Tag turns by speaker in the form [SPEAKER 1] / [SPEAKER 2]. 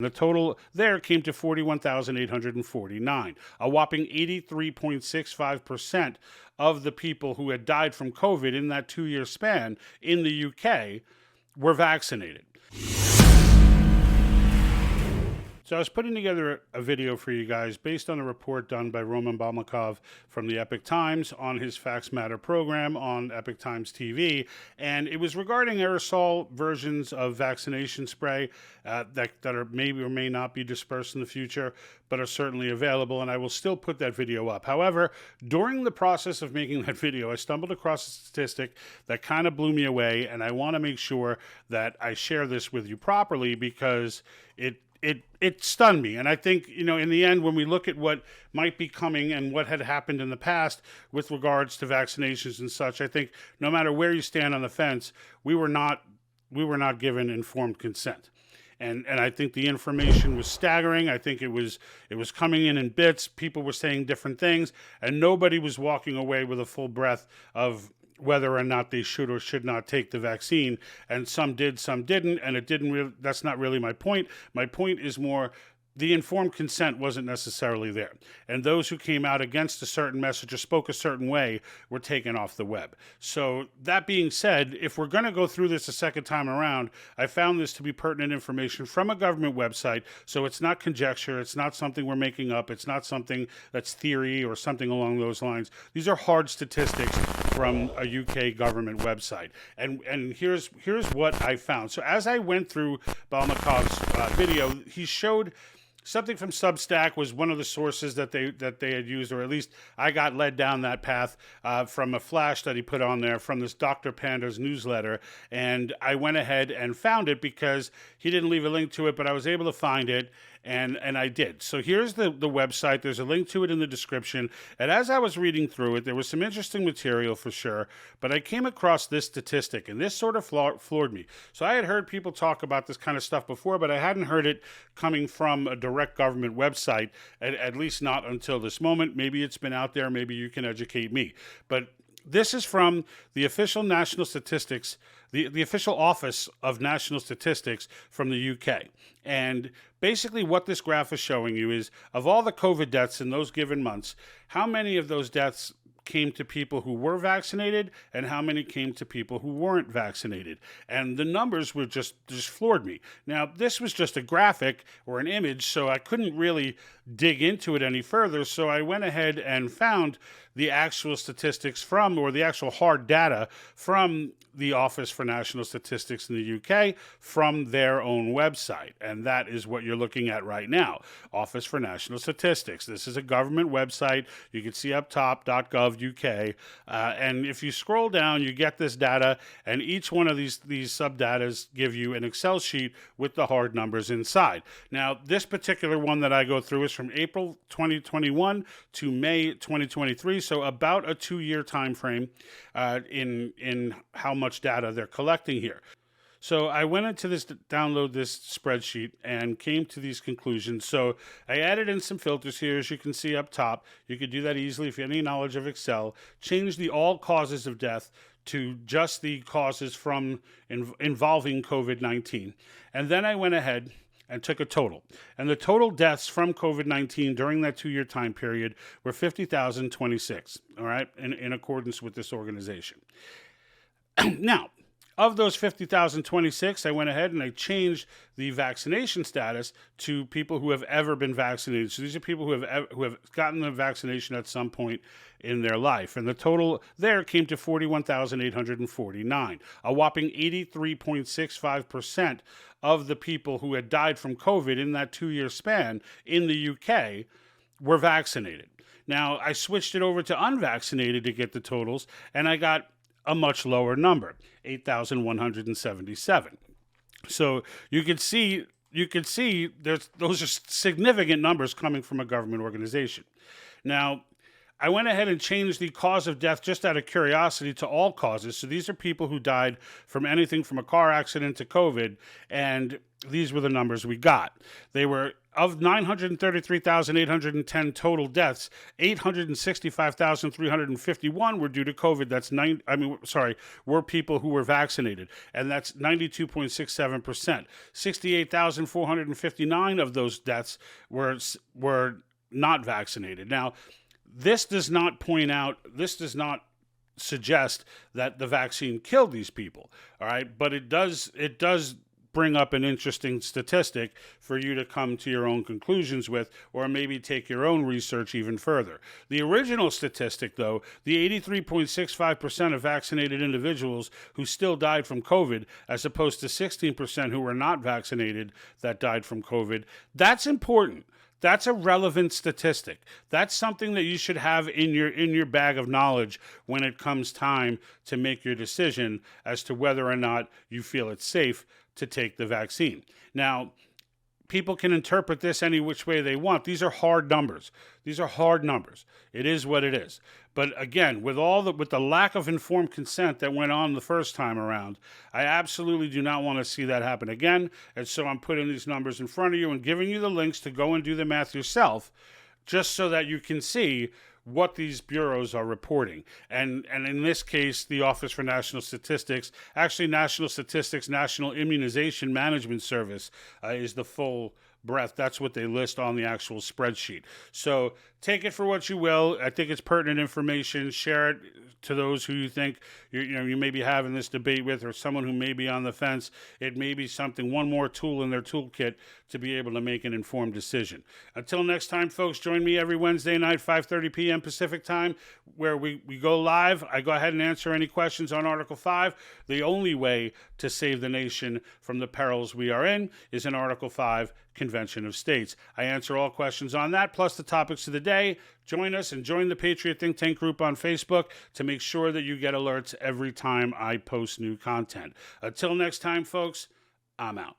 [SPEAKER 1] The total there came to 41,849. A whopping 83.65% of the people who had died from COVID in that 2-year span in the UK were vaccinated. So I was putting together a video for you guys based on a report done by Roman Balmakov from the Epoch Times on his Facts Matter program on Epoch Times TV, and it was regarding aerosol versions of vaccination spray that are maybe or may not be dispersed in the future, but are certainly available, and I will still put that video up. However, during the process of making that video, I stumbled across a statistic that kind of blew me away, and I want to make sure that I share this with you properly because it stunned me. And I think, in the end, when we look at what might be coming and what had happened in the past with regards to vaccinations and such, I think no matter where you stand on the fence, we were not given informed consent. And I think the information was staggering. I think it was coming in bits. People were saying different things, and nobody was walking away with a full breath of whether or not they should or should not take the vaccine. And some did, some didn't, and it didn't that's not really my point. My point is more the informed consent wasn't necessarily there. And those who came out against a certain message or spoke a certain way were taken off the web. So that being said, if we're going to go through this a second time around, I found this to be pertinent information from a government website. So it's not conjecture. It's not something we're making up. It's not something that's theory or something along those lines. These are hard statistics from a UK government website. And here's what I found. So as I went through Balmakov's video, he showed something from Substack was one of the sources that they had used, or at least I got led down that path from a flash that he put on there from this Dr. Panda's newsletter. And I went ahead and found it because he didn't leave a link to it, but I was able to find it. And I did. So here's the website. There's a link to it in the description. And as I was reading through it, there was some interesting material for sure. But I came across this statistic, and this sort of floored me. So I had heard people talk about this kind of stuff before, but I hadn't heard it coming from a direct government website, at least not until this moment. Maybe it's been out there. Maybe you can educate me. But this is from the official national statistics, the official office of national statistics from the UK. And basically what this graph is showing you is of all the COVID deaths in those given months, how many of those deaths came to people who were vaccinated and how many came to people who weren't vaccinated. And the numbers were just floored me. Now, this was just a graphic or an image, so I couldn't really dig into it any further. So I went ahead and found the actual statistics from, or the actual hard data from the Office for National Statistics in the UK from their own website. And that is what you're looking at right now. Office for National Statistics. This is a government website. You can see up top, .gov.uk. And if you scroll down, you get this data, and each one of these sub-datas give you an Excel sheet with the hard numbers inside. Now, this particular one that I go through is from April 2021 to May 2023, so about a 2-year time frame in how much data they're collecting here. So I went into this to download this spreadsheet and came to these conclusions. So I added in some filters here, as you can see up top. You could do that easily if you have any knowledge of Excel. Change the all causes of death to just the causes from involving COVID-19. And then I went ahead and took a total. And the total deaths from COVID-19 during that 2-year time period were 50,026, all right, in accordance with this organization. Now, of those 50,026, I went ahead and I changed the vaccination status to people who have ever been vaccinated. So these are people who have gotten the vaccination at some point in their life. And the total there came to 41,849. A whopping 83.65% of the people who had died from COVID in that 2-year span in the UK were vaccinated. Now, I switched it over to unvaccinated to get the totals, and I got a much lower number, 8,177. So you can see those are significant numbers coming from a government organization. Now, I went ahead and changed the cause of death just out of curiosity to all causes. So these are people who died from anything from a car accident to COVID, and these were the numbers we got. They were, of 933,810 total deaths, 865,351 were due to COVID. Were people who were vaccinated, and that's 92.67%. 68,459 of those deaths were not vaccinated. Now, this does not suggest that the vaccine killed these people, all right? But it does bring up an interesting statistic for you to come to your own conclusions with, or maybe take your own research even further. The original statistic, though, the 83.65% of vaccinated individuals who still died from COVID, as opposed to 16% who were not vaccinated that died from COVID, that's important. That's a relevant statistic. That's something that you should have in your bag of knowledge when it comes time to make your decision as to whether or not you feel it's safe to take the vaccine. Now, people can interpret this any which way they want. These are hard numbers. These are hard numbers. It is what it is. But again, with the lack of informed consent that went on the first time around, I absolutely do not want to see that happen again. And so I'm putting these numbers in front of you and giving you the links to go and do the math yourself, just so that you can see what these bureaus are reporting. And in this case, the Office for National Statistics, actually National Statistics National Immunization Management Service is the full breadth. That's what they list on the actual spreadsheet. So take it for what you will. I think it's pertinent information. Share it to those who you think you may be having this debate with, or someone who may be on the fence. It may be one more tool in their toolkit to be able to make an informed decision. Until next time, folks, join me every Wednesday night, 5:30 p.m. Pacific time, where we go live. I go ahead and answer any questions on Article 5. The only way to save the nation from the perils we are in is in Article 5, Convention of States. I answer all questions on that, plus the topics of the day. Join us and join the Patriot Think Tank group on Facebook to make sure that you get alerts every time I post new content. Until next time, folks, I'm out.